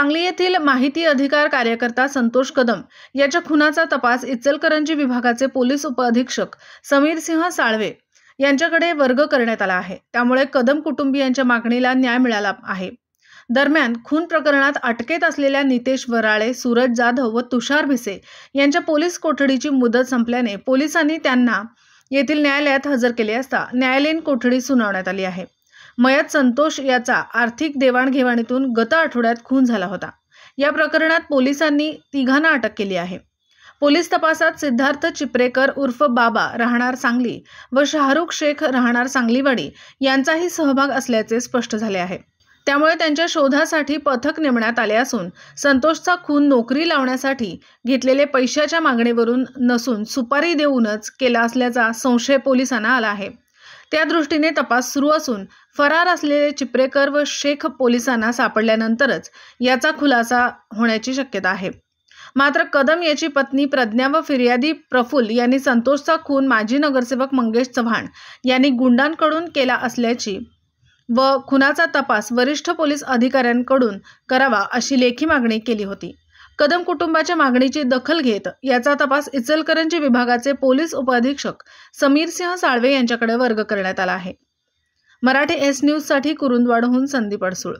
सांगली येथील माहिती अधिकार कार्यकर्ता संतोष कदम याच्या खुनाचा तपास इचलकरंजी विभागाचे पोलीस उपअधीक्षक समीर सिंह साळवे यांच्याकडे वर्ग करण्यात आला आहे। त्यामुळे कदम कुटुंबियांच्या मागणीला न्याय मिळाला आहे। दरम्यान खून प्रकरणात अटकेत असलेल्या नितेश वराळे, सूरज जाधव व तुषार भिसे यांच्या पोलीस कोठडीची मुदत संपल्याने पोलिसांनी त्यांना येथील न्यायालयात हजर केले असता न्यायालयीन कोठडी सुनावण्यात आली आहे। मयत संतोष याचा आर्थिक देवाणघेवाणीतून गत आठवड्यात खून झाला होता। या प्रकरणात पोलिसांनी तिघांना अटक केली आहे। पोलीस तपासात सिद्धार्थ चिपरेकर उर्फ बाबा राहणार सांगली व शाहरुख शेख राहणार सांगलीवाडी यांचाही सहभाग असल्याचे स्पष्ट झाले आहे। त्यामुळे त्यांच्या शोधासाठी पथक नेमण्यात आले असून संतोषचा खून नोकरी लावण्यासाठी घेतलेले पैशाच्या मागणीवरून नसून सुपारी देऊनच केला असल्याचा संशय पोलिसांना आला आहे। त्या दृष्टीने तपास सुरू असून फरार असलेले चिपरेकर व शेख पोलिसांना सापडल्यानंतरच याचा खुलासा होण्याची शक्यता आहे। मात्र कदम याची पत्नी प्रज्ञा व फिर्यादी प्रफुल्ल यांनी संतोषचा खून माजी नगरसेवक मंगेश चव्हाण यांनी गुंडांकडून केला असल्याची व खुनाचा तपास वरिष्ठ पोलीस अधिकाऱ्यांकडून करावा अशी लेखी मागणी केली होती। कदम कुटुंबाच्या मागणीची दखल घेत याचा तपास इचलकरंजी विभागाचे पोलीस उपअधीक्षक समीर सिंह साळवे यांच्याकडे वर्ग करण्यात आला आहे। मराठी एस न्यूज साठी कुरुंदवाडहून संदीप अडसूळ।